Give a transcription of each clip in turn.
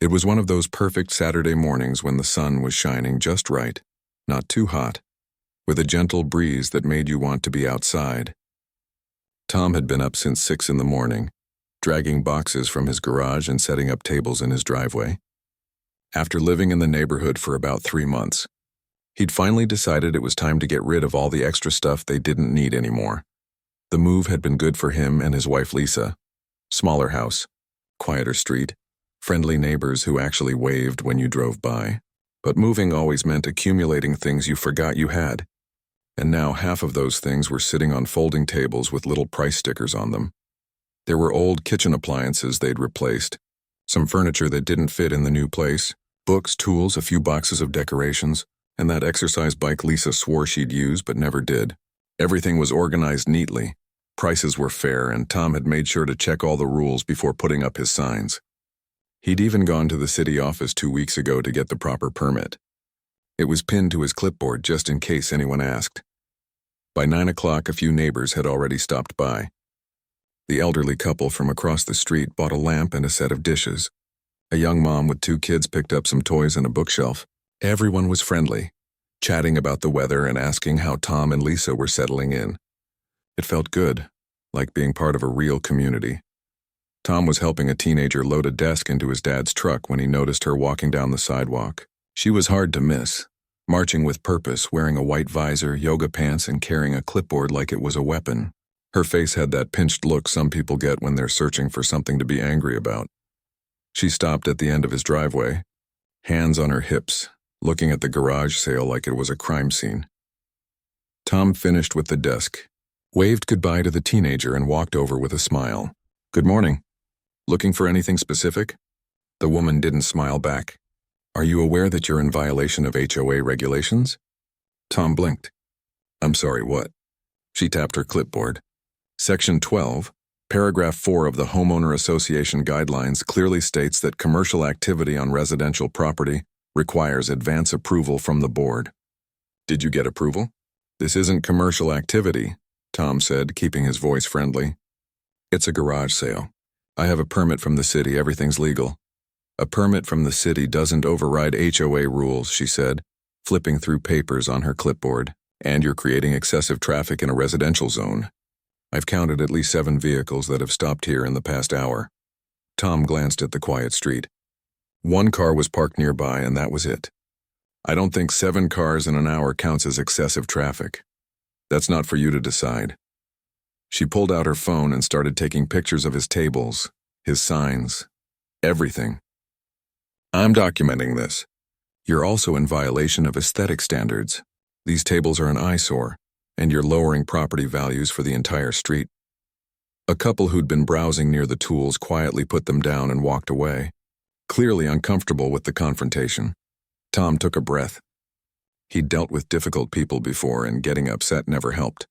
It was one of those perfect Saturday mornings when the sun was shining just right, not too hot, with a gentle breeze that made you want to be outside. Tom had been up since 6 in the morning, dragging boxes from his garage and setting up tables in his driveway. After living in the neighborhood for about 3 months, he'd finally decided it was time to get rid of all the extra stuff they didn't need anymore. The move had been good for him and his wife Lisa. Smaller house, quieter street, friendly neighbors who actually waved when you drove by. But moving always meant accumulating things you forgot you had. And now half of those things were sitting on folding tables with little price stickers on them. There were old kitchen appliances they'd replaced, some furniture that didn't fit in the new place, books, tools, a few boxes of decorations, and that exercise bike Lisa swore she'd use but never did. Everything was organized neatly. Prices were fair, and Tom had made sure to check all the rules before putting up his signs. He'd even gone to the city office 2 weeks ago to get the proper permit. It was pinned to his clipboard just in case anyone asked. By 9 o'clock, a few neighbors had already stopped by. The elderly couple from across the street bought a lamp and a set of dishes. A young mom with 2 kids picked up some toys and a bookshelf. Everyone was friendly, chatting about the weather and asking how Tom and Lisa were settling in. It felt good, like being part of a real community. Tom was helping a teenager load a desk into his dad's truck when he noticed her walking down the sidewalk. She was hard to miss, marching with purpose, wearing a white visor, yoga pants, and carrying a clipboard like it was a weapon. Her face had that pinched look some people get when they're searching for something to be angry about. She stopped at the end of his driveway, hands on her hips, looking at the garage sale like it was a crime scene. Tom finished with the desk, waved goodbye to the teenager, and walked over with a smile. "Good morning. Looking for anything specific?" The woman didn't smile back. "Are you aware that you're in violation of HOA regulations?" Tom blinked. "I'm sorry, what?" She tapped her clipboard. Section 12, Paragraph 4 of the Homeowner Association Guidelines clearly states that commercial activity on residential property requires advance approval from the board. "Did you get approval?" "This isn't commercial activity," Tom said, keeping his voice friendly. "It's a garage sale. I have a permit from the city, everything's legal." "A permit from the city doesn't override HOA rules," she said, flipping through papers on her clipboard. "And you're creating excessive traffic in a residential zone. I've counted at least 7 vehicles that have stopped here in the past hour." Tom glanced at the quiet street. 1 car was parked nearby, and that was it. "I don't think 7 cars in an hour counts as excessive traffic. That's not for you to decide." She pulled out her phone and started taking pictures of his tables, his signs, everything. "I'm documenting this. You're also in violation of aesthetic standards. These tables are an eyesore, and you're lowering property values for the entire street." A couple who'd been browsing near the tools quietly put them down and walked away, clearly uncomfortable with the confrontation. Tom took a breath. He'd dealt with difficult people before, and getting upset never helped.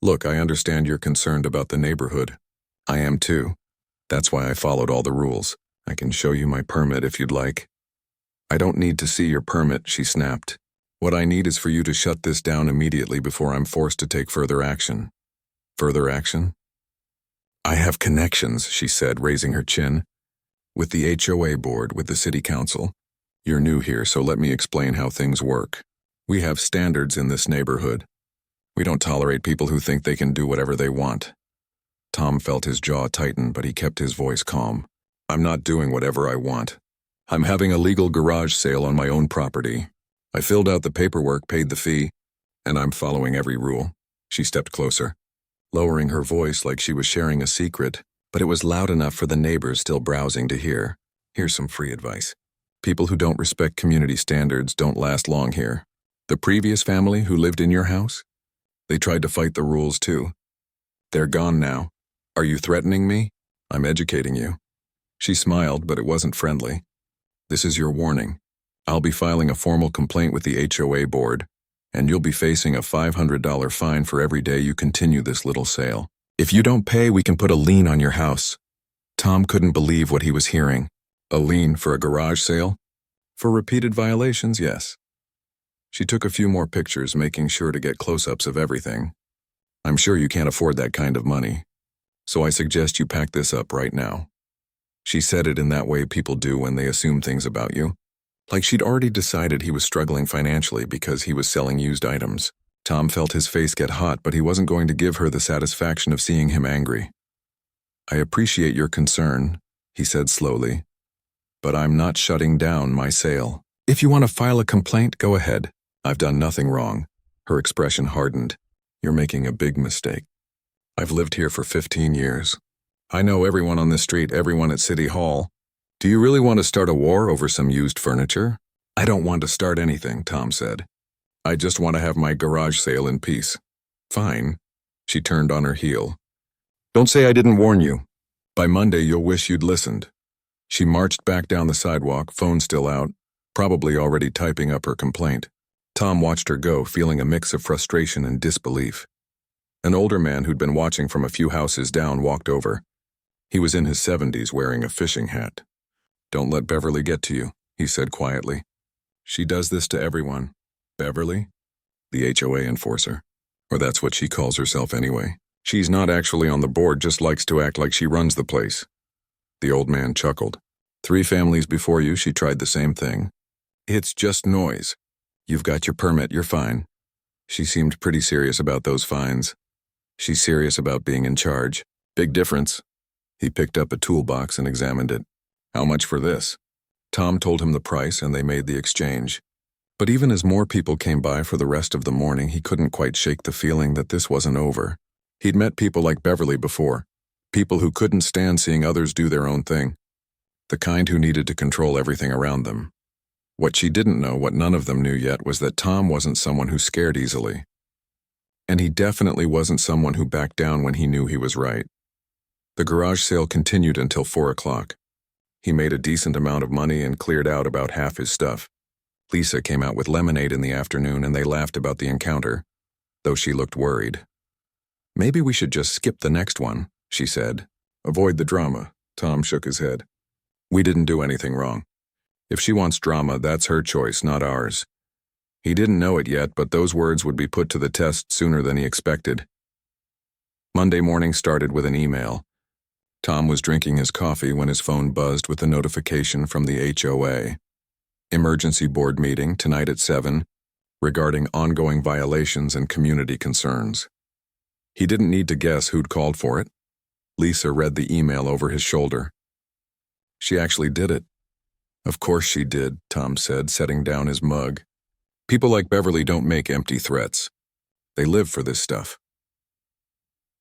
"Look, I understand you're concerned about the neighborhood. I am too. That's why I followed all the rules. I can show you my permit if you'd like." "I don't need to see your permit," she snapped. "What I need is for you to shut this down immediately before I'm forced to take further action." "Further action?" "I have connections," she said, raising her chin. "With the HOA board, with the city council. You're new here, so let me explain how things work. We have standards in this neighborhood. We don't tolerate people who think they can do whatever they want." Tom felt his jaw tighten, but he kept his voice calm. "I'm not doing whatever I want. I'm having a legal garage sale on my own property. I filled out the paperwork, paid the fee, and I'm following every rule." She stepped closer, lowering her voice like she was sharing a secret, but it was loud enough for the neighbors still browsing to hear. "Here's some free advice. People who don't respect community standards don't last long here. The previous family who lived in your house? They tried to fight the rules too. They're gone now. Are you threatening me? I'm educating you." She smiled, but it wasn't friendly. "This is your warning. I'll be filing a formal complaint with the HOA board, and you'll be facing a $500 fine for every day you continue this little sale. If you don't pay, we can put a lien on your house." Tom couldn't believe what he was hearing. A lien for a garage sale? For repeated violations, yes. She took a few more pictures, making sure to get close-ups of everything. "I'm sure you can't afford that kind of money, so I suggest you pack this up right now." She said it in that way people do when they assume things about you. Like she'd already decided he was struggling financially because he was selling used items. Tom felt his face get hot, but he wasn't going to give her the satisfaction of seeing him angry. "I appreciate your concern," he said slowly, "but I'm not shutting down my sale. If you want to file a complaint, go ahead. I've done nothing wrong." Her expression hardened. "You're making a big mistake. I've lived here for 15 years. I know everyone on this street, everyone at City Hall. Do you really want to start a war over some used furniture?" "I don't want to start anything," Tom said. "I just want to have my garage sale in peace." "Fine." She turned on her heel. "Don't say I didn't warn you. By Monday, you'll wish you'd listened." She marched back down the sidewalk, phone still out, probably already typing up her complaint. Tom watched her go, feeling a mix of frustration and disbelief. An older man who'd been watching from a few houses down walked over. He was in his 70s, wearing a fishing hat. "Don't let Beverly get to you," he said quietly. "She does this to everyone." "Beverly?" "The HOA enforcer. Or that's what she calls herself anyway. She's not actually on the board, just likes to act like she runs the place." The old man chuckled. "3 families before you, she tried the same thing. It's just noise. You've got your permit, you're fine." She seemed pretty serious about those fines. She's serious about being in charge. Big difference. He picked up a toolbox and examined it. "How much for this?" Tom told him the price and they made the exchange. But even as more people came by for the rest of the morning, he couldn't quite shake the feeling that this wasn't over. He'd met people like Beverly before, people who couldn't stand seeing others do their own thing, the kind who needed to control everything around them. What she didn't know, what none of them knew yet, was that Tom wasn't someone who scared easily. And he definitely wasn't someone who backed down when he knew he was right. The garage sale continued until 4 o'clock. He made a decent amount of money and cleared out about half his stuff. Lisa came out with lemonade in the afternoon and they laughed about the encounter, though she looked worried. "Maybe we should just skip the next one," she said. "Avoid the drama." Tom shook his head. "We didn't do anything wrong. If she wants drama, that's her choice, not ours." He didn't know it yet, but those words would be put to the test sooner than he expected. Monday morning started with an email. Tom was drinking his coffee when his phone buzzed with a notification from the HOA. Emergency board meeting tonight at 7, regarding ongoing violations and community concerns. He didn't need to guess who'd called for it. Lisa read the email over his shoulder. She actually did it. "Of course she did," Tom said, setting down his mug. "People like Beverly don't make empty threats. They live for this stuff."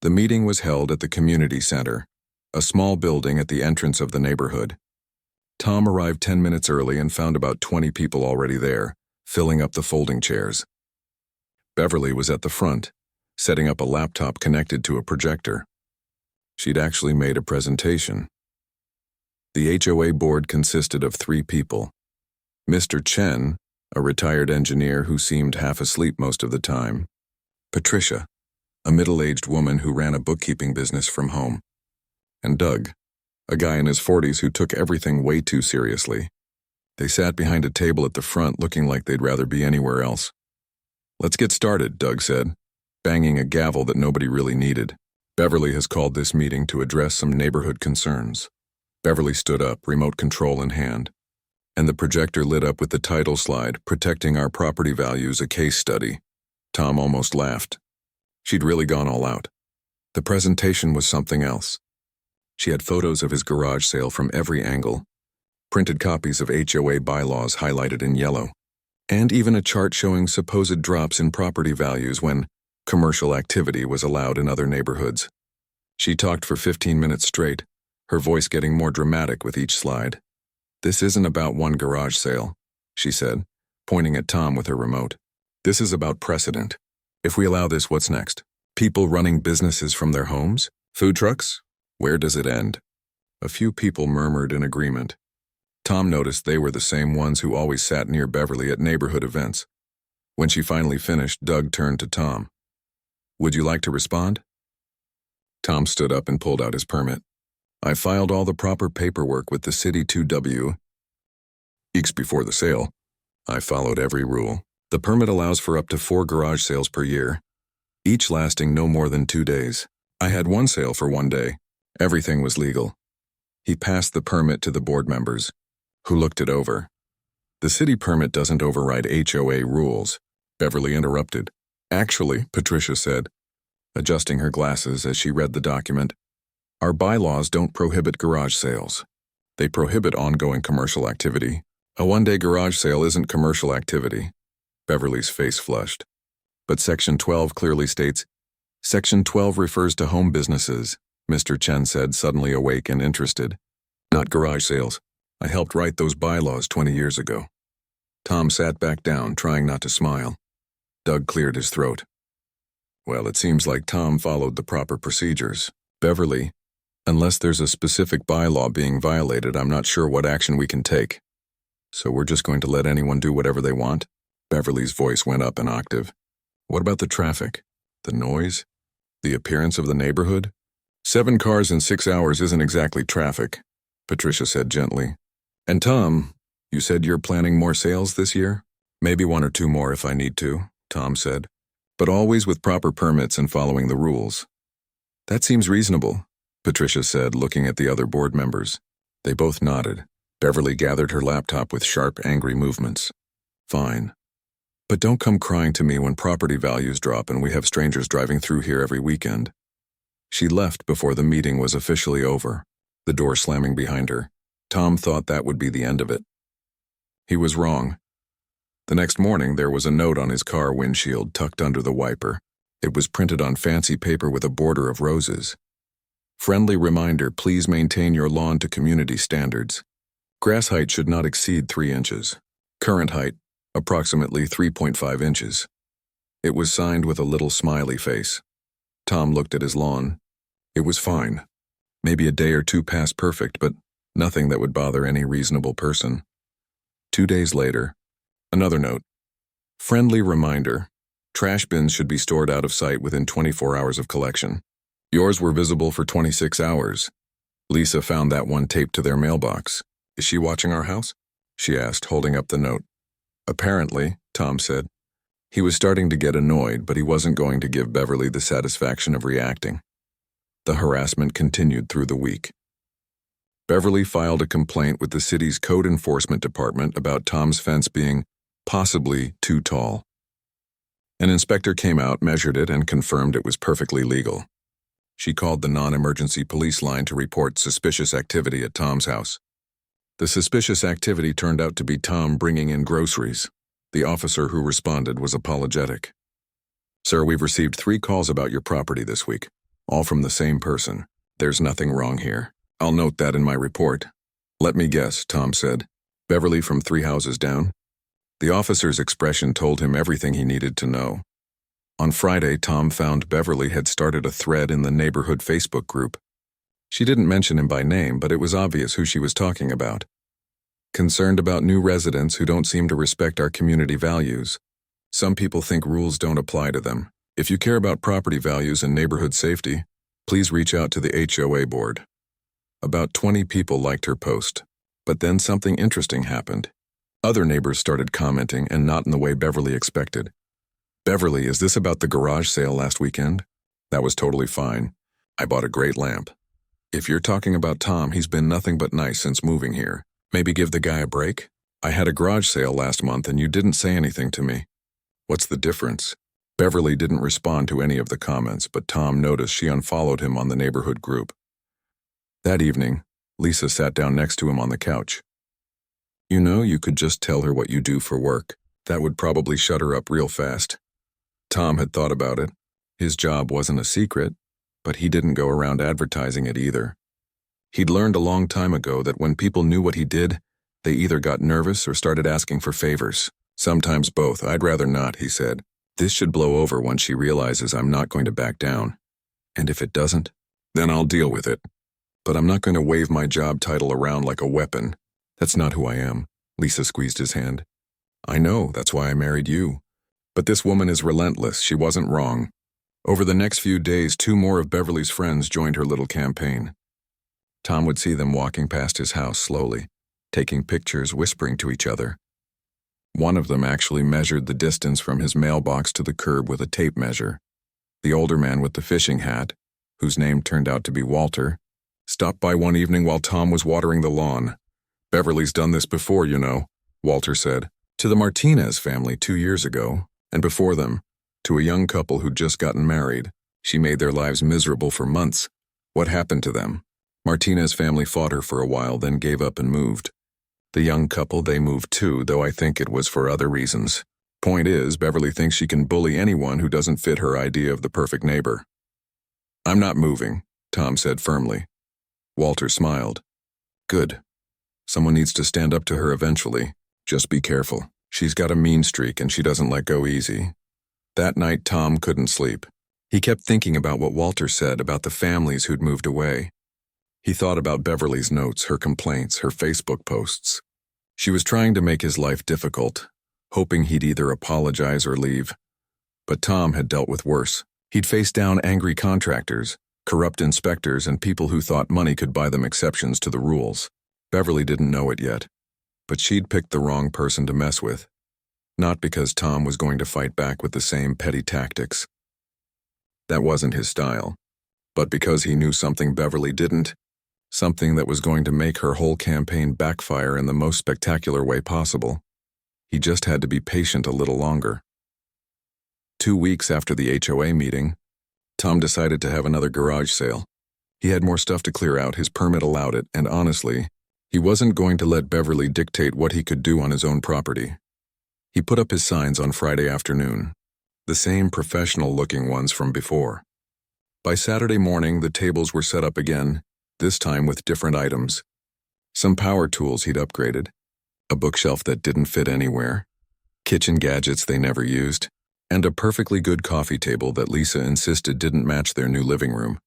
The meeting was held at the community center, a small building at the entrance of the neighborhood. Tom arrived 10 minutes early and found about 20 people already there, filling up the folding chairs. Beverly was at the front, setting up a laptop connected to a projector. She'd actually made a presentation. The HOA board consisted of 3 people. Mr. Chen, a retired engineer who seemed half asleep most of the time. Patricia, a middle-aged woman who ran a bookkeeping business from home. And Doug, a guy in his 40s who took everything way too seriously. They sat behind a table at the front looking like they'd rather be anywhere else. "Let's get started," Doug said, banging a gavel that nobody really needed. "Beverly has called this meeting to address some neighborhood concerns." Beverly stood up, remote control in hand, and the projector lit up with the title slide, "Protecting Our Property Values, a Case Study." Tom almost laughed. She'd really gone all out. The presentation was something else. She had photos of his garage sale from every angle, printed copies of HOA bylaws highlighted in yellow, and even a chart showing supposed drops in property values when commercial activity was allowed in other neighborhoods. She talked for 15 minutes straight, her voice getting more dramatic with each slide. "This isn't about one garage sale," she said, pointing at Tom with her remote. "This is about precedent. If we allow this, what's next? People running businesses from their homes? Food trucks? Where does it end?" A few people murmured in agreement. Tom noticed they were the same ones who always sat near Beverly at neighborhood events. When she finally finished, Doug turned to Tom. "Would you like to respond?" Tom stood up and pulled out his permit. "I filed all the proper paperwork with the city 2 weeks before the sale. I followed every rule. The permit allows for up to 4 garage sales per year, each lasting no more than 2 days. I had one sale for 1 day. Everything was legal." He passed the permit to the board members, who looked it over. The city permit doesn't override HOA rules, Beverly interrupted. Actually, Patricia said, adjusting her glasses as she read the document, our bylaws don't prohibit garage sales. They prohibit ongoing commercial activity. A one-day garage sale isn't commercial activity. Beverly's face flushed. But Section 12 clearly states, Section 12 refers to home businesses, Mr. Chen said, suddenly awake and interested. Not garage sales. I helped write those bylaws 20 years ago. Tom sat back down, trying not to smile. Doug cleared his throat. Well, it seems like Tom followed the proper procedures. Beverly, unless there's a specific bylaw being violated, I'm not sure what action we can take. So we're just going to let anyone do whatever they want? Beverly's voice went up an octave. What about the traffic? The noise? The appearance of the neighborhood? 7 cars in 6 hours isn't exactly traffic, Patricia said gently. And Tom, you said you're planning more sales this year? Maybe 1 or 2 more if I need to, Tom said. But always with proper permits and following the rules. That seems reasonable, Patricia said, looking at the other board members. They both nodded. Beverly gathered her laptop with sharp, angry movements. Fine. But don't come crying to me when property values drop and we have strangers driving through here every weekend. She left before the meeting was officially over, the door slamming behind her. Tom thought that would be the end of it. He was wrong. The next morning, there was a note on his car windshield tucked under the wiper. It was printed on fancy paper with a border of roses. Friendly reminder, please maintain your lawn to community standards. Grass height should not exceed 3 inches. Current height, approximately 3.5 inches. It was signed with a little smiley face. Tom looked at his lawn. It was fine. Maybe a day or 2 past perfect, but nothing that would bother any reasonable person. 2 days later, another note. Friendly reminder, trash bins should be stored out of sight within 24 hours of collection. Yours were visible for 26 hours. Lisa found that one taped to their mailbox. Is she watching our house? She asked, holding up the note. Apparently, Tom said. He was starting to get annoyed, but he wasn't going to give Beverly the satisfaction of reacting. The harassment continued through the week. Beverly filed a complaint with the city's code enforcement department about Tom's fence being possibly too tall. An inspector came out, measured it, and confirmed it was perfectly legal. She called the non-emergency police line to report suspicious activity at Tom's house. The suspicious activity turned out to be Tom bringing in groceries. The officer who responded was apologetic. Sir, we've received 3 calls about your property this week, all from the same person. There's nothing wrong here. I'll note that in my report. Let me guess, Tom said. Beverly from 3 houses down? The officer's expression told him everything he needed to know. On Friday, Tom found Beverly had started a thread in the neighborhood Facebook group. She didn't mention him by name, but it was obvious who she was talking about. Concerned about new residents who don't seem to respect our community values. Some people think rules don't apply to them. If you care about property values and neighborhood safety, please reach out to the HOA board. About 20 people liked her post, but then something interesting happened. Other neighbors started commenting, and not in the way Beverly expected. Beverly, is this about the garage sale last weekend? That was totally fine. I bought a great lamp. If you're talking about Tom, he's been nothing but nice since moving here. Maybe give the guy a break? I had a garage sale last month and you didn't say anything to me. What's the difference? Beverly didn't respond to any of the comments, but Tom noticed she unfollowed him on the neighborhood group. That evening, Lisa sat down next to him on the couch. You know, you could just tell her what you do for work. That would probably shut her up real fast. Tom had thought about it. His job wasn't a secret, but he didn't go around advertising it either. He'd learned a long time ago that when people knew what he did, they either got nervous or started asking for favors. Sometimes both. I'd rather not, he said. This should blow over once she realizes I'm not going to back down. And if it doesn't, then I'll deal with it. But I'm not going to wave my job title around like a weapon. That's not who I am. Lisa squeezed his hand. I know, that's why I married you. But this woman is relentless. She wasn't wrong. Over the next few days, 2 more of Beverly's friends joined her little campaign. Tom would see them walking past his house slowly, taking pictures, whispering to each other. One of them actually measured the distance from his mailbox to the curb with a tape measure. The older man with the fishing hat, whose name turned out to be Walter, Stopped by one evening while Tom was watering the lawn. Beverly's done this before, you know, Walter said. To the Martinez family 2 years ago, and before them, to a young couple who'd just gotten married. She made their lives miserable for months. What happened to them? Martinez family fought her for a while, then gave up and moved. The young couple, they moved too, though I think it was for other reasons. Point is, Beverly thinks she can bully anyone who doesn't fit her idea of the perfect neighbor. I'm not moving, Tom said firmly. Walter smiled. Good. Someone needs to stand up to her eventually. Just be careful. She's got a mean streak and she doesn't let go easy. That night, Tom couldn't sleep. He kept thinking about what Walter said about the families who'd moved away. He thought about Beverly's notes, her complaints, her Facebook posts. She was trying to make his life difficult, hoping he'd either apologize or leave. But Tom had dealt with worse. He'd faced down angry contractors, corrupt inspectors, and people who thought money could buy them exceptions to the rules. Beverly didn't know it yet, but she'd picked the wrong person to mess with. Not because Tom was going to fight back with the same petty tactics. That wasn't his style, but because he knew something Beverly didn't, something that was going to make her whole campaign backfire in the most spectacular way possible. He just had to be patient a little longer. 2 weeks after the HOA meeting, Tom decided to have another garage sale. He had more stuff to clear out, his permit allowed it, and honestly, he wasn't going to let Beverly dictate what he could do on his own property. He put up his signs on Friday afternoon, the same professional-looking ones from before. By Saturday morning, the tables were set up again, this time with different items. Some power tools he'd upgraded, a bookshelf that didn't fit anywhere, kitchen gadgets they never used, and a perfectly good coffee table that Lisa insisted didn't match their new living room.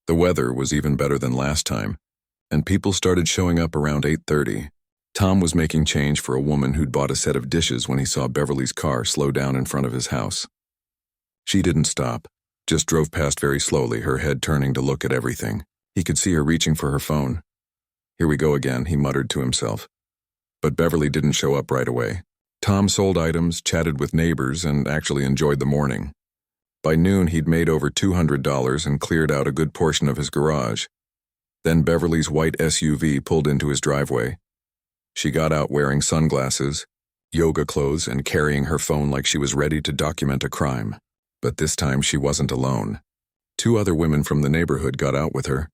The weather was even better than last time, and people started showing up around 8:30. Tom was making change for a woman who'd bought a set of dishes when he saw Beverly's car slow down in front of his house. She didn't stop, just drove past very slowly, her head turning to look at everything. He could see her reaching for her phone. Here we go again, he muttered to himself. But Beverly didn't show up right away. Tom sold items, chatted with neighbors, and actually enjoyed the morning. By noon, he'd made over $200 and cleared out a good portion of his garage. Then Beverly's white SUV pulled into his driveway. She got out wearing sunglasses, yoga clothes, and carrying her phone like she was ready to document a crime. But this time she wasn't alone. 2 other women from the neighborhood got out with her,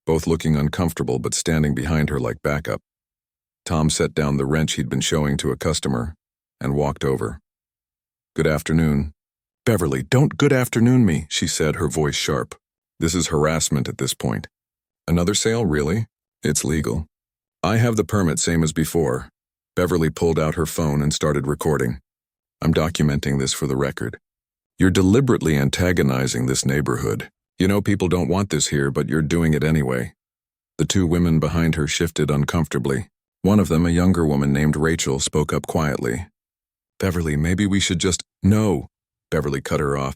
both looking uncomfortable but standing behind her like backup. Tom set down the wrench he'd been showing to a customer and walked over. Good afternoon. Beverly, don't good afternoon me, she said, her voice sharp. This is harassment at this point. Another sale, really? It's legal. I have the permit, same as before. Beverly pulled out her phone and started recording. I'm documenting this for the record. You're deliberately antagonizing this neighborhood. You know people don't want this here, but you're doing it anyway. The 2 women behind her shifted uncomfortably. One of them, a younger woman named Rachel, spoke up quietly. Beverly, maybe we should just— No, Beverly cut her off.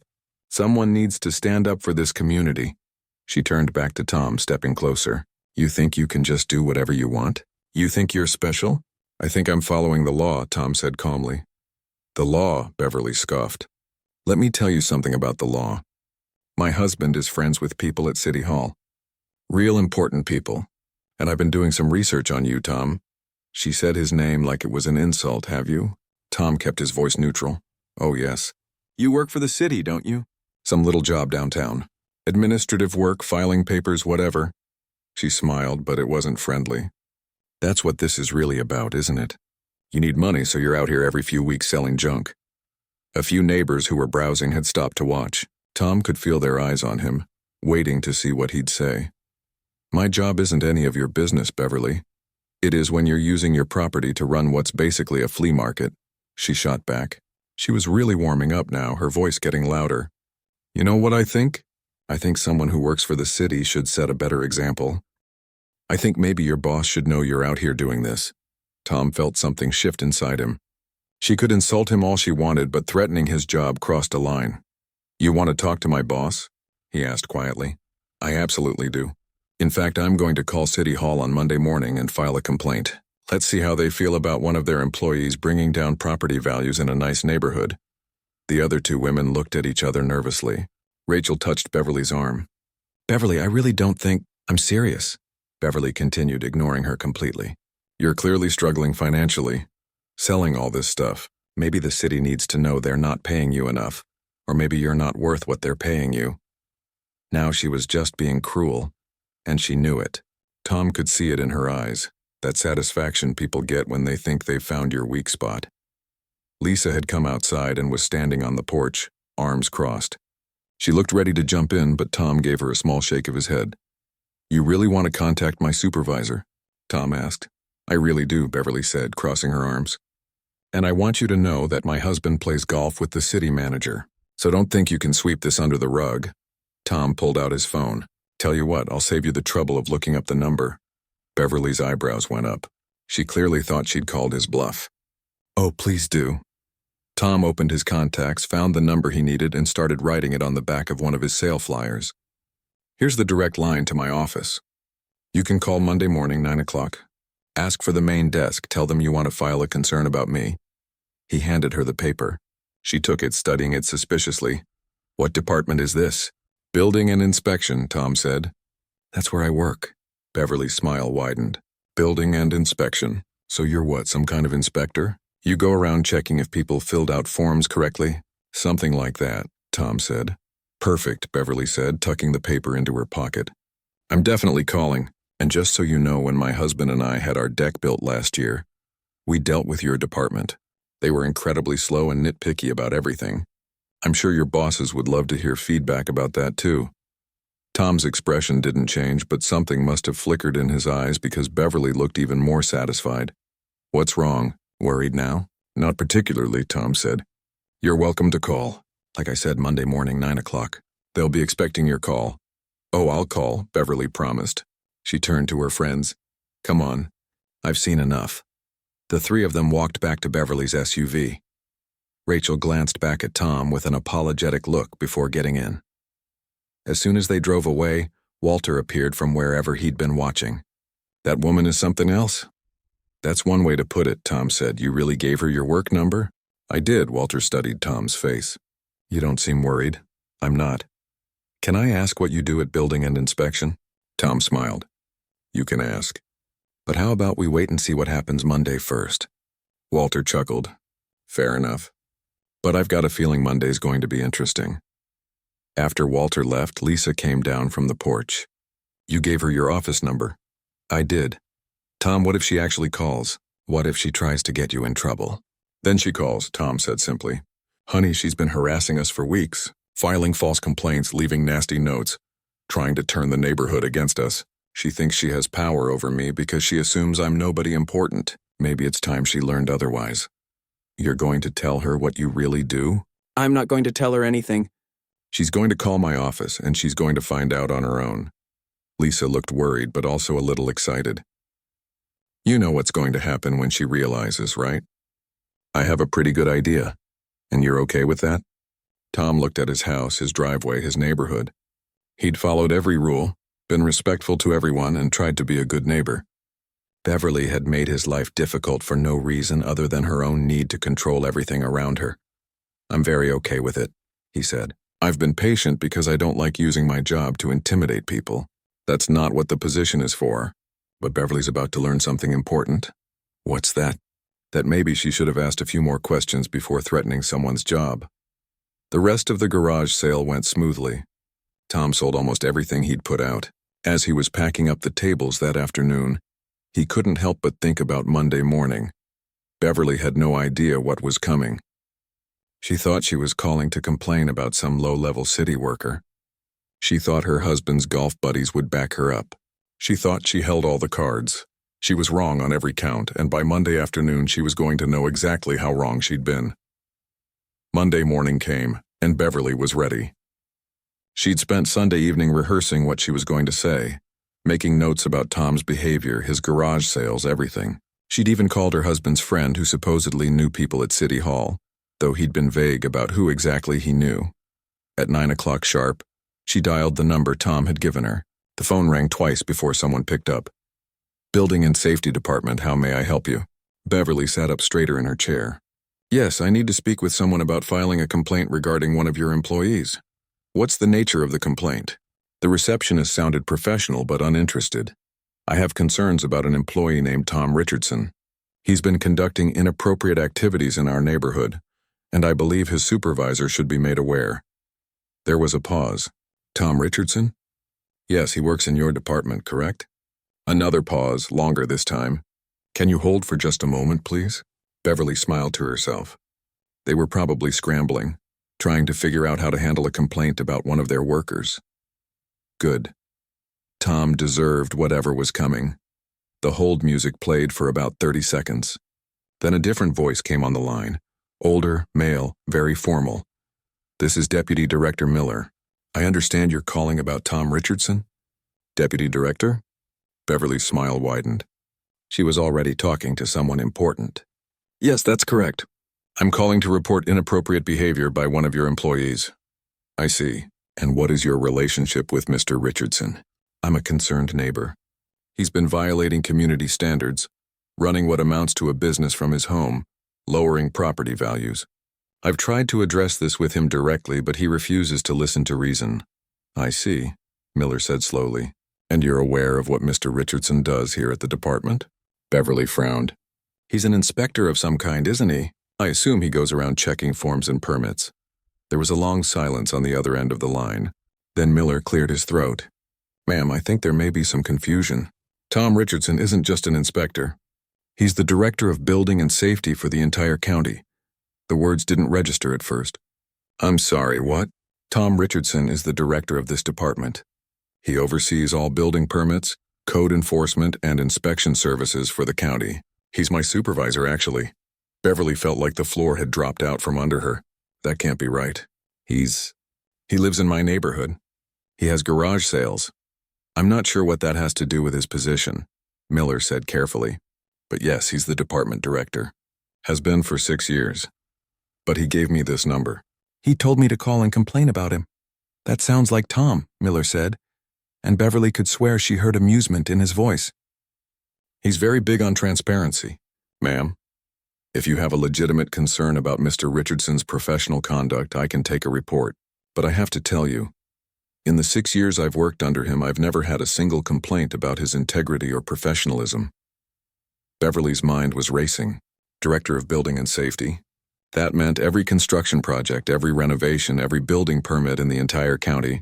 Someone needs to stand up for this community. She turned back to Tom, stepping closer. You think you can just do whatever you want? You think you're special? I think I'm following the law, Tom said calmly. The law, Beverly scoffed. Let me tell you something about the law. My husband is friends with people at City Hall. Real important people. And I've been doing some research on you, Tom. She said his name like it was an insult, have you? Tom kept his voice neutral. Oh, yes. You work for the city, don't you? Some little job downtown. Administrative work, filing papers, whatever. She smiled, but it wasn't friendly. That's what this is really about, isn't it? You need money, so you're out here every few weeks selling junk. A few neighbors who were browsing had stopped to watch. Tom could feel their eyes on him, waiting to see what he'd say. My job isn't any of your business, Beverly. It is when you're using your property to run what's basically a flea market, she shot back. She was really warming up now, her voice getting louder. You know what I think? I think someone who works for the city should set a better example. I think maybe your boss should know you're out here doing this. Tom felt something shift inside him. She could insult him all she wanted, but threatening his job crossed a line. You want to talk to my boss? He asked quietly. I absolutely do. In fact, I'm going to call City Hall on Monday morning and file a complaint. Let's see how they feel about one of their employees bringing down property values in a nice neighborhood. The other 2 women looked at each other nervously. Rachel touched Beverly's arm. Beverly, I really don't think— I'm serious, Beverly continued, ignoring her completely. You're clearly struggling financially. Selling all this stuff. Maybe the city needs to know they're not paying you enough, or maybe you're not worth what they're paying you. Now she was just being cruel, and she knew it. Tom could see it in her eyes, that satisfaction people get when they think they've found your weak spot. Lisa had come outside and was standing on the porch, arms crossed. She looked ready to jump in, but Tom gave her a small shake of his head. You really want to contact my supervisor? Tom asked. I really do, Beverly said, crossing her arms. And I want you to know that my husband plays golf with the city manager, so don't think you can sweep this under the rug. Tom pulled out his phone. Tell you what, I'll save you the trouble of looking up the number. Beverly's eyebrows went up. She clearly thought she'd called his bluff. Oh, please do. Tom opened his contacts, found the number he needed, and started writing it on the back of one of his sale flyers. Here's the direct line to my office. You can call Monday morning, 9 o'clock. Ask for the main desk. Tell them you want to file a concern about me. He handed her the paper. She took it, studying it suspiciously. What department is this? Building and inspection, Tom said. That's where I work. Beverly's smile widened. Building and inspection. So you're what, some kind of inspector? You go around checking if people filled out forms correctly? Something like that, Tom said. Perfect, Beverly said, tucking the paper into her pocket. I'm definitely calling, and just so you know, when my husband and I had our deck built last year, we dealt with your department. They were incredibly slow and nitpicky about everything. I'm sure your bosses would love to hear feedback about that too. Tom's expression didn't change, but something must have flickered in his eyes because Beverly looked even more satisfied. What's wrong? Worried now? Not particularly, Tom said. You're welcome to call. Like I said, Monday morning, 9 o'clock. They'll be expecting your call. Oh, I'll call, Beverly promised. She turned to her friends. Come on. I've seen enough. The three of them walked back to Beverly's SUV. Rachel glanced back at Tom with an apologetic look before getting in. As soon as they drove away, Walter appeared from wherever he'd been watching. That woman is something else? That's one way to put it, Tom said. You really gave her your work number? I did, Walter studied Tom's face. You don't seem worried. I'm not. Can I ask what you do at building and inspection? Tom smiled. You can ask. But how about we wait and see what happens Monday first? Walter chuckled. Fair enough. But I've got a feeling Monday's going to be interesting. After Walter left, Lisa came down from the porch. You gave her your office number. I did. Tom, what if she actually calls? What if she tries to get you in trouble? Then she calls, Tom said simply. Honey, she's been harassing us for weeks, filing false complaints, leaving nasty notes, trying to turn the neighborhood against us. She thinks she has power over me because she assumes I'm nobody important. Maybe it's time she learned otherwise. You're going to tell her what you really do? I'm not going to tell her anything. She's going to call my office, and she's going to find out on her own. Lisa looked worried, but also a little excited. You know what's going to happen when she realizes, right? I have a pretty good idea. And you're okay with that? Tom looked at his house, his driveway, his neighborhood. He'd followed every rule, been respectful to everyone, and tried to be a good neighbor. Beverly had made his life difficult for no reason other than her own need to control everything around her. I'm very okay with it, he said. I've been patient because I don't like using my job to intimidate people. That's not what the position is for. But Beverly's about to learn something important. What's that? That maybe she should have asked a few more questions before threatening someone's job. The rest of the garage sale went smoothly. Tom sold almost everything he'd put out. As he was packing up the tables that afternoon, he couldn't help but think about Monday morning. Beverly had no idea what was coming. She thought she was calling to complain about some low-level city worker. She thought her husband's golf buddies would back her up. She thought she held all the cards. She was wrong on every count, and by Monday afternoon she was going to know exactly how wrong she'd been. Monday morning came, and Beverly was ready. She'd spent Sunday evening rehearsing what she was going to say, making notes about Tom's behavior, his garage sales, everything. She'd even called her husband's friend who supposedly knew people at City Hall, though he'd been vague about who exactly he knew. At 9 o'clock sharp, she dialed the number Tom had given her. The phone rang twice before someone picked up. Building and Safety Department, how may I help you? Beverly sat up straighter in her chair. Yes, I need to speak with someone about filing a complaint regarding one of your employees. What's the nature of the complaint? The receptionist sounded professional but uninterested. I have concerns about an employee named Tom Richardson. He's been conducting inappropriate activities in our neighborhood, and I believe his supervisor should be made aware. There was a pause. Tom Richardson? Yes, he works in your department, correct? Another pause, longer this time. Can you hold for just a moment, please? Beverly smiled to herself. They were probably scrambling, trying to figure out how to handle a complaint about one of their workers. Good. Tom deserved whatever was coming. The hold music played for about 30 seconds. Then a different voice came on the line. Older, male, very formal. This is Deputy Director Miller. I understand you're calling about Tom Richardson? Deputy Director? Beverly's smile widened. She was already talking to someone important. Yes, that's correct. I'm calling to report inappropriate behavior by one of your employees. I see. And what is your relationship with Mr. Richardson? I'm a concerned neighbor. He's been violating community standards, running what amounts to a business from his home, lowering property values. I've tried to address this with him directly, but he refuses to listen to reason. I see, Miller said slowly. And you're aware of what Mr. Richardson does here at the department? Beverly frowned. He's an inspector of some kind, isn't he? I assume he goes around checking forms and permits. There was a long silence on the other end of the line. Then Miller cleared his throat. Ma'am, I think there may be some confusion. Tom Richardson isn't just an inspector. He's the director of building and safety for the entire county. The words didn't register at first. I'm sorry, what? Tom Richardson is the director of this department. He oversees all building permits, code enforcement, and inspection services for the county. He's my supervisor, actually. Beverly felt like the floor had dropped out from under her. That can't be right. He lives in my neighborhood. He has garage sales. I'm not sure what that has to do with his position, Miller said carefully. But yes, he's the department director. Has been for 6 years. But he gave me this number. He told me to call and complain about him. That sounds like Tom, Miller said, and Beverly could swear she heard amusement in his voice. He's very big on transparency, ma'am. If you have a legitimate concern about Mr. Richardson's professional conduct, I can take a report. But I have to tell you, in the 6 years I've worked under him, I've never had a single complaint about his integrity or professionalism. Beverly's mind was racing. Director of Building and Safety. That meant every construction project, every renovation, every building permit in the entire county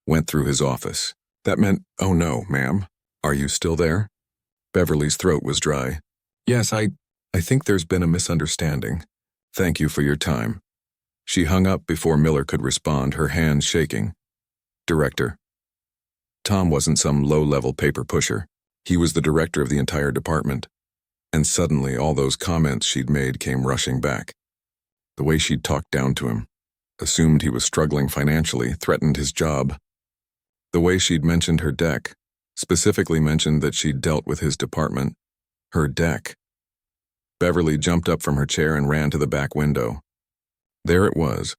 went through his office. That meant, oh no, ma'am. Are you still there? Beverly's throat was dry. Yes, I think there's been a misunderstanding. Thank you for your time. She hung up before Miller could respond, her hands shaking. Director. Tom wasn't some low-level paper pusher. He was the director of the entire department. And suddenly all those comments she'd made came rushing back. The way she'd talked down to him, assumed he was struggling financially, threatened his job. The way she'd mentioned her deck, specifically mentioned that she'd dealt with his department. Her deck. Beverly jumped up from her chair and ran to the back window. There it was,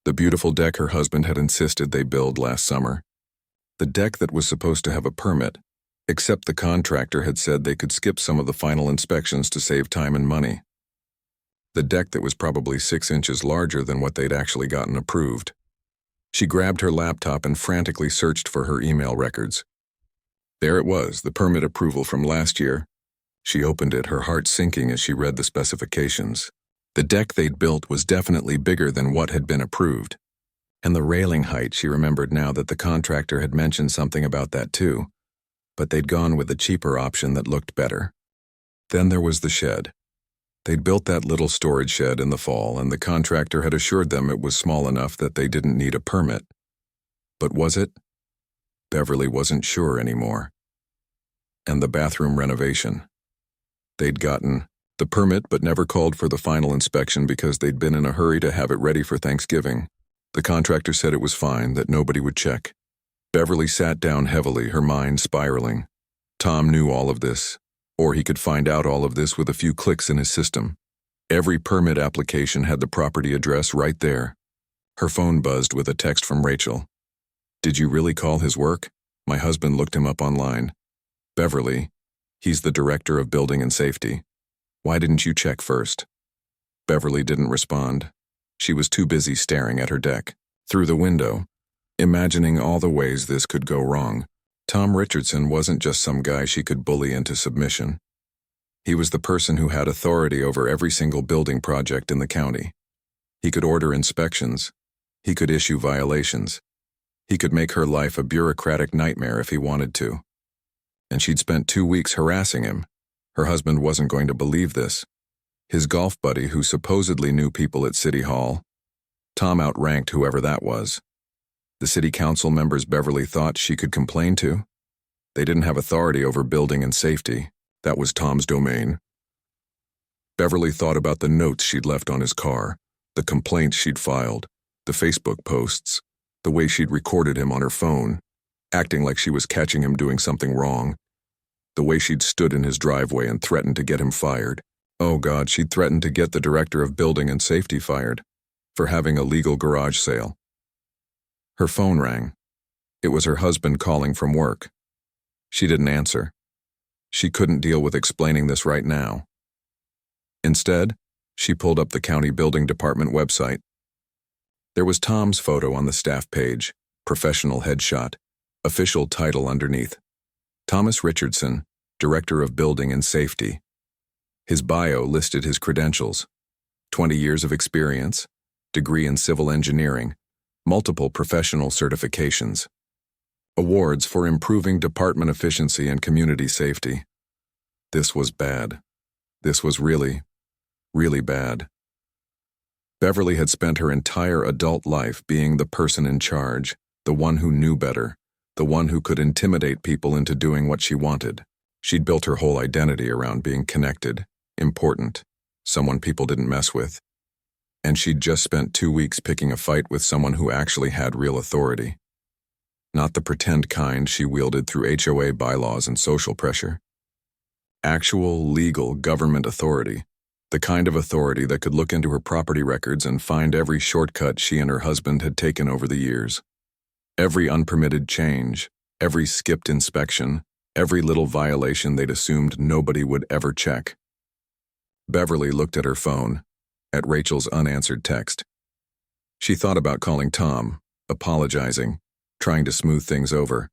the beautiful deck her husband had insisted they build last summer. The deck that was supposed to have a permit, except the contractor had said they could skip some of the final inspections to save time and money. The deck that was probably 6 inches larger than what they'd actually gotten approved. She grabbed her laptop and frantically searched for her email records. There it was, the permit approval from last year. She opened it, her heart sinking as she read the specifications. The deck they'd built was definitely bigger than what had been approved. And the railing height, she remembered now that the contractor had mentioned something about that too. But they'd gone with the cheaper option that looked better. Then there was the shed. They'd built that little storage shed in the fall, and the contractor had assured them it was small enough that they didn't need a permit. But was it? Beverly wasn't sure anymore. And the bathroom renovation. They'd gotten the permit but never called for the final inspection because they'd been in a hurry to have it ready for Thanksgiving. The contractor said it was fine, that nobody would check. Beverly sat down heavily, her mind spiraling. Tom knew all of this, or he could find out all of this with a few clicks in his system. Every permit application had the property address right there. Her phone buzzed with a text from Rachel. Did you really call his work? My husband looked him up online. Beverly, he's the director of building and safety. Why didn't you check first? Beverly didn't respond. She was too busy staring at her deck. Through the window, Imagining all the ways this could go wrong, Tom Richardson wasn't just some guy she could bully into submission. He was the person who had authority over every single building project in the county. He could order inspections. He could issue violations. He could make her life a bureaucratic nightmare if he wanted to. And she'd spent 2 weeks harassing him. Her husband wasn't going to believe this. His golf buddy, who supposedly knew people at City Hall, Tom outranked whoever that was. The city council members Beverly thought she could complain to. They didn't have authority over building and safety. That was Tom's domain. Beverly thought about the notes she'd left on his car, the complaints she'd filed, the Facebook posts, the way she'd recorded him on her phone, acting like she was catching him doing something wrong, the way she'd stood in his driveway and threatened to get him fired. Oh God, she'd threatened to get the director of building and safety fired for having a legal garage sale. Her phone rang. It was her husband calling from work. She didn't answer. She couldn't deal with explaining this right now. Instead, she pulled up the county building department website. There was Tom's photo on the staff page, professional headshot, official title underneath. Thomas Richardson, Director of Building and Safety. His bio listed his credentials: 20 years of experience, degree in civil engineering, multiple professional certifications, awards for improving department efficiency and community safety. This was bad. This was really, really bad. Beverly had spent her entire adult life being the person in charge, the one who knew better, the one who could intimidate people into doing what she wanted. She'd built her whole identity around being connected, important, someone people didn't mess with. And she'd just spent 2 weeks picking a fight with someone who actually had real authority. Not the pretend kind she wielded through HOA bylaws and social pressure. Actual, legal government authority, the kind of authority that could look into her property records and find every shortcut she and her husband had taken over the years. Every unpermitted change, every skipped inspection, every little violation they'd assumed nobody would ever check. Beverly looked at her phone, at Rachel's unanswered text. She thought about calling Tom, apologizing, trying to smooth things over.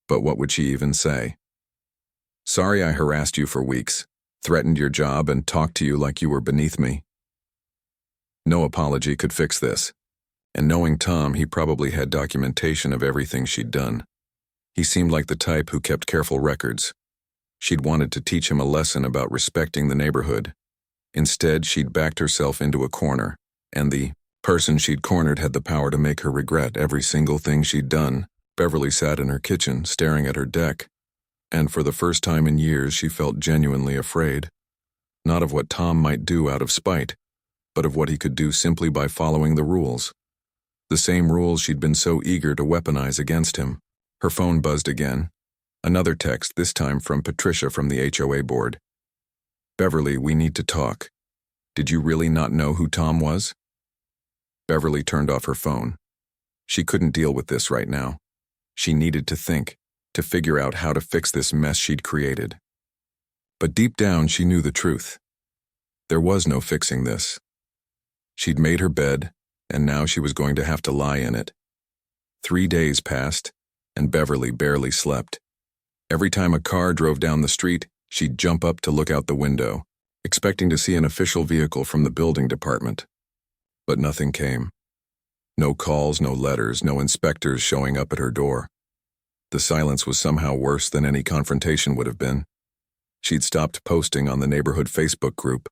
But what would she even say? Sorry I harassed you for weeks, threatened your job, and talked to you like you were beneath me. No apology could fix this, and knowing Tom, he probably had documentation of everything she'd done. He seemed like the type who kept careful records. She'd wanted to teach him a lesson about respecting the neighborhood. Instead, she'd backed herself into a corner, and the person she'd cornered had the power to make her regret every single thing she'd done. Beverly sat in her kitchen, staring at her deck, and for the first time in years she felt genuinely afraid. Not of what Tom might do out of spite, but of what he could do simply by following the rules. The same rules she'd been so eager to weaponize against him. Her phone buzzed again. Another text, this time from Patricia from the HOA board. Beverly, we need to talk. Did you really not know who Tom was? Beverly turned off her phone. She couldn't deal with this right now. She needed to think, to figure out how to fix this mess she'd created. But deep down, she knew the truth. There was no fixing this. She'd made her bed, and now she was going to have to lie in it. 3 days passed, and Beverly barely slept. Every time a car drove down the street, she'd jump up to look out the window, expecting to see an official vehicle from the building department. But nothing came. No calls, no letters, no inspectors showing up at her door. The silence was somehow worse than any confrontation would have been. She'd stopped posting on the neighborhood Facebook group,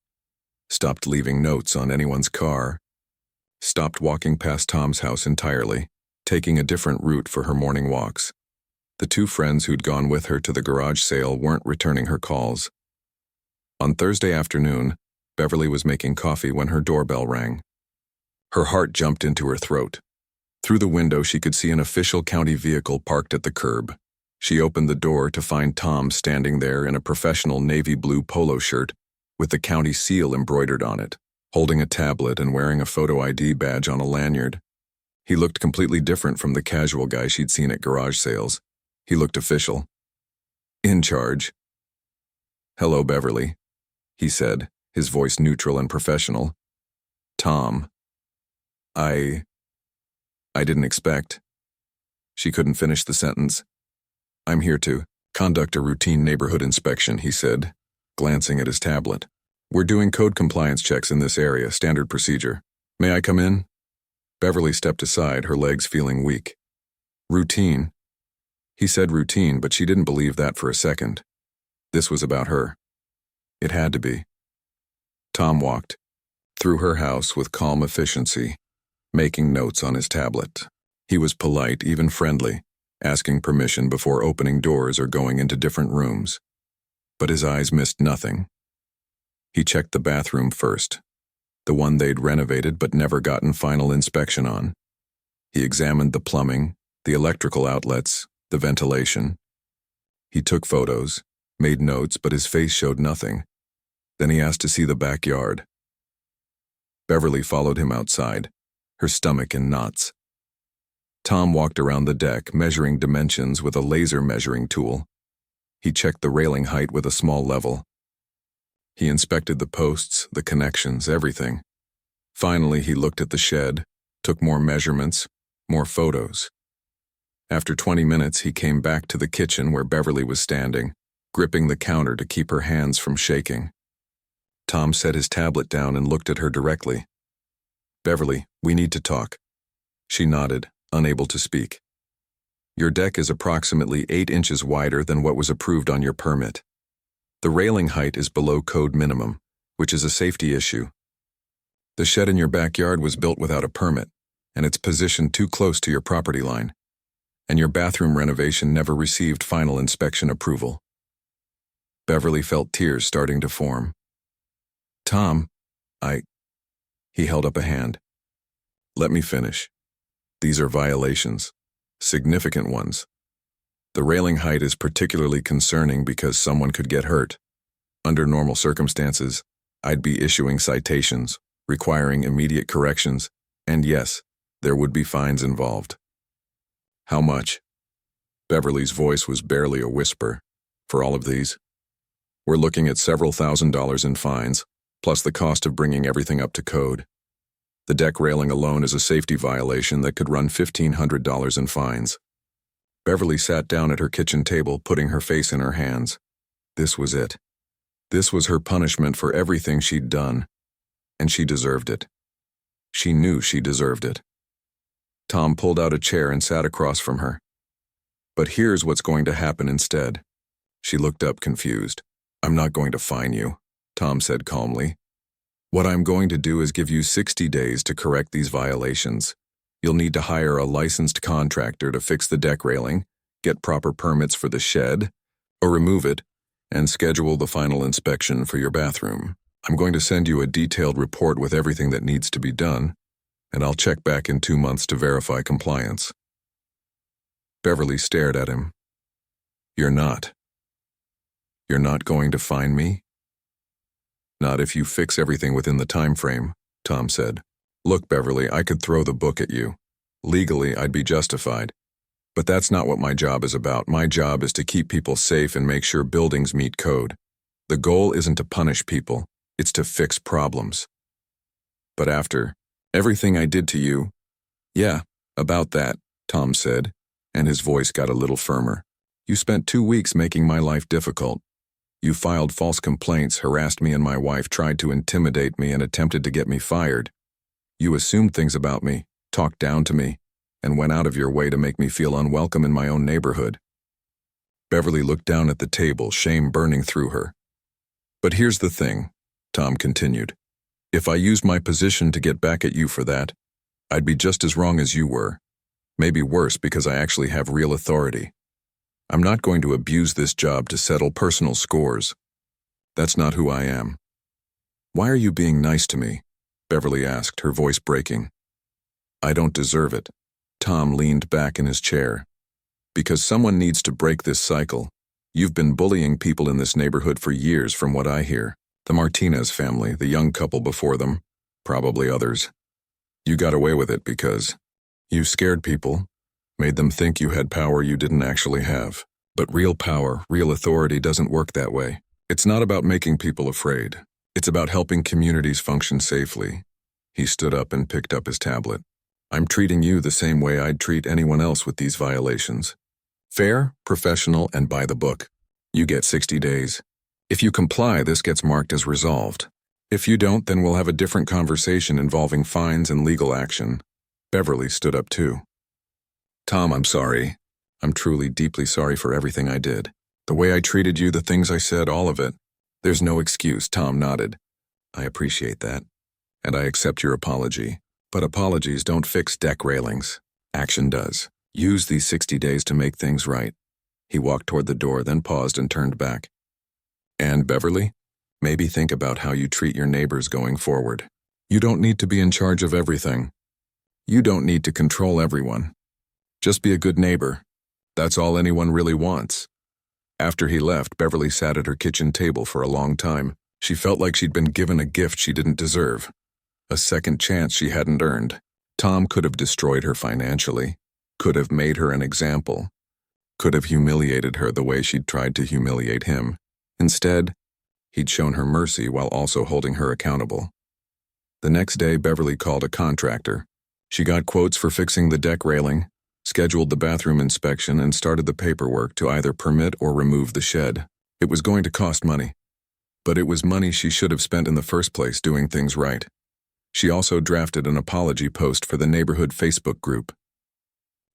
stopped leaving notes on anyone's car, stopped walking past Tom's house entirely, taking a different route for her morning walks. The 2 friends who'd gone with her to the garage sale weren't returning her calls. On Thursday afternoon, Beverly was making coffee when her doorbell rang. Her heart jumped into her throat. Through the window, she could see an official county vehicle parked at the curb. She opened the door to find Tom standing there in a professional navy blue polo shirt with the county seal embroidered on it, holding a tablet and wearing a photo ID badge on a lanyard. He looked completely different from the casual guy she'd seen at garage sales. He looked official. In charge. Hello, Beverly, he said, his voice neutral and professional. Tom. I I didn't expect. She couldn't finish the sentence. I'm here to conduct a routine neighborhood inspection, he said, glancing at his tablet. We're doing code compliance checks in this area, standard procedure. May I come in? Beverly stepped aside, her legs feeling weak. Routine. He said routine, but she didn't believe that for a second. This was about her. It had to be. Tom walked through her house with calm efficiency, making notes on his tablet. He was polite, even friendly, asking permission before opening doors or going into different rooms. But his eyes missed nothing. He checked the bathroom first, the one they'd renovated but never gotten final inspection on. He examined the plumbing, the electrical outlets, the ventilation. He took photos, made notes, but his face showed nothing. Then he asked to see the backyard. Beverly followed him outside, her stomach in knots. Tom walked around the deck, measuring dimensions with a laser measuring tool. He checked the railing height with a small level. He inspected the posts, the connections, everything. Finally, he looked at the shed, took more measurements, more photos. After 20 minutes, he came back to the kitchen where Beverly was standing, gripping the counter to keep her hands from shaking. Tom set his tablet down and looked at her directly. Beverly, we need to talk. She nodded, unable to speak. Your deck is approximately 8 inches wider than what was approved on your permit. The railing height is below code minimum, which is a safety issue. The shed in your backyard was built without a permit, and it's positioned too close to your property line. And your bathroom renovation never received final inspection approval. Beverly felt tears starting to form. Tom, He held up a hand. Let me finish. These are violations, significant ones. The railing height is particularly concerning because someone could get hurt. Under normal circumstances, I'd be issuing citations, requiring immediate corrections, and yes, there would be fines involved. How much? Beverly's voice was barely a whisper. For all of these? We're looking at several $1,000s in fines, plus the cost of bringing everything up to code. The deck railing alone is a safety violation that could run $1,500 in fines. Beverly sat down at her kitchen table, putting her face in her hands. This was it. This was her punishment for everything she'd done, and she deserved it. She knew she deserved it. Tom pulled out a chair and sat across from her. But here's what's going to happen instead. She looked up confused. I'm not going to fine you, Tom said calmly. What I'm going to do is give you 60 days to correct these violations. You'll need to hire a licensed contractor to fix the deck railing, get proper permits for the shed, or remove it, and schedule the final inspection for your bathroom. I'm going to send you a detailed report with everything that needs to be done, and I'll check back in 2 months to verify compliance. Beverly stared at him. You're not going to fine me? Not if you fix everything within the time frame, Tom said. Look, Beverly, I could throw the book at you. Legally, I'd be justified. But that's not what my job is about. My job is to keep people safe and make sure buildings meet code. The goal isn't to punish people, it's to fix problems. But after everything I did to you, yeah, about that, Tom said, and his voice got a little firmer. You spent 2 weeks making my life difficult. You filed false complaints, harassed me and my wife, tried to intimidate me, and attempted to get me fired. You assumed things about me, talked down to me, and went out of your way to make me feel unwelcome in my own neighborhood. Beverly looked down at the table, shame burning through her. But here's the thing, Tom continued. If I used my position to get back at you for that, I'd be just as wrong as you were. Maybe worse, because I actually have real authority. I'm not going to abuse this job to settle personal scores. That's not who I am. Why are you being nice to me? Beverly asked, her voice breaking. I don't deserve it. Tom leaned back in his chair. Because someone needs to break this cycle. You've been bullying people in this neighborhood for years, from what I hear. The Martinez family, the young couple before them, probably others. You got away with it because you scared people, made them think you had power you didn't actually have. But real power, real authority doesn't work that way. It's not about making people afraid. It's about helping communities function safely. He stood up and picked up his tablet. I'm treating you the same way I'd treat anyone else with these violations. Fair, professional, and by the book. You get 60 days. If you comply, this gets marked as resolved. If you don't, then we'll have a different conversation involving fines and legal action. Beverly stood up too. Tom, I'm sorry. I'm truly deeply sorry for everything I did. The way I treated you, the things I said, all of it. There's no excuse, Tom nodded. I appreciate that. And I accept your apology. But apologies don't fix deck railings. Action does. Use these 60 days to make things right. He walked toward the door, then paused and turned back. And Beverly, maybe think about how you treat your neighbors going forward. You don't need to be in charge of everything. You don't need to control everyone. Just be a good neighbor. That's all anyone really wants. After he left, Beverly sat at her kitchen table for a long time. She felt like she'd been given a gift she didn't deserve. A second chance she hadn't earned. Tom could have destroyed her financially, could have made her an example, could have humiliated her the way she'd tried to humiliate him. Instead, he'd shown her mercy while also holding her accountable. The next day, Beverly called a contractor. She got quotes for fixing the deck railing, scheduled the bathroom inspection, and started the paperwork to either permit or remove the shed. It was going to cost money, but it was money she should have spent in the first place doing things right. She also drafted an apology post for the neighborhood Facebook group.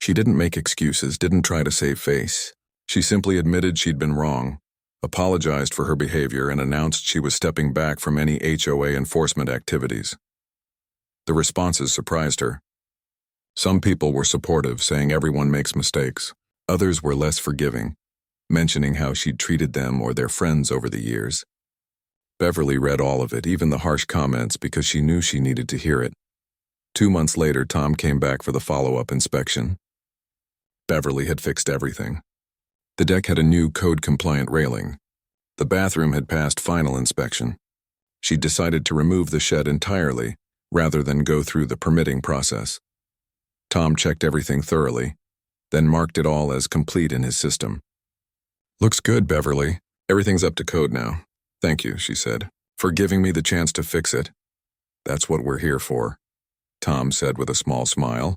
She didn't make excuses, didn't try to save face. She simply admitted she'd been wrong, apologized for her behavior, and announced she was stepping back from any HOA enforcement activities. The responses surprised her. Some people were supportive, saying everyone makes mistakes. Others were less forgiving, mentioning how she'd treated them or their friends over the years. Beverly read all of it, even the harsh comments, because she knew she needed to hear it. 2 months later, Tom came back for the follow-up inspection. Beverly had fixed everything. The deck had a new code-compliant railing. The bathroom had passed final inspection. She decided to remove the shed entirely, rather than go through the permitting process. Tom checked everything thoroughly, then marked it all as complete in his system. Looks good, Beverly. Everything's up to code now. Thank you, she said, for giving me the chance to fix it. That's what we're here for, Tom said with a small smile.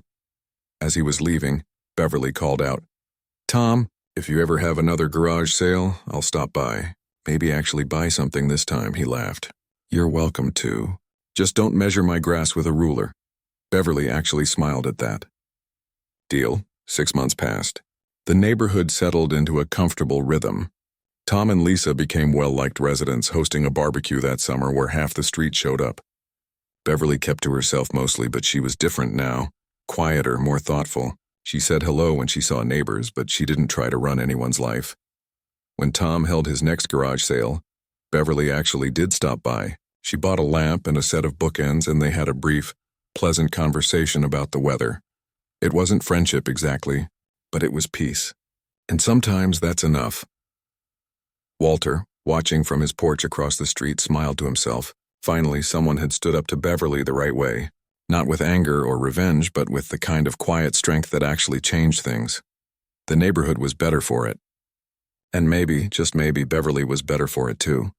As he was leaving, Beverly called out, Tom, if you ever have another garage sale, I'll stop by. Maybe actually buy something this time, he laughed. You're welcome to. Just don't measure my grass with a ruler. Beverly actually smiled at that. Deal. 6 months passed. The neighborhood settled into a comfortable rhythm. Tom and Lisa became well-liked residents, hosting a barbecue that summer where half the street showed up. Beverly kept to herself mostly, but she was different now. Quieter, more thoughtful. She said hello when she saw neighbors, but she didn't try to run anyone's life. When Tom held his next garage sale, Beverly actually did stop by. She bought a lamp and a set of bookends, and they had a brief, pleasant conversation about the weather. It wasn't friendship exactly, but it was peace. And sometimes that's enough. Walter, watching from his porch across the street, smiled to himself. Finally, someone had stood up to Beverly the right way. Not with anger or revenge, but with the kind of quiet strength that actually changed things. The neighborhood was better for it. And maybe, just maybe, Beverly was better for it too.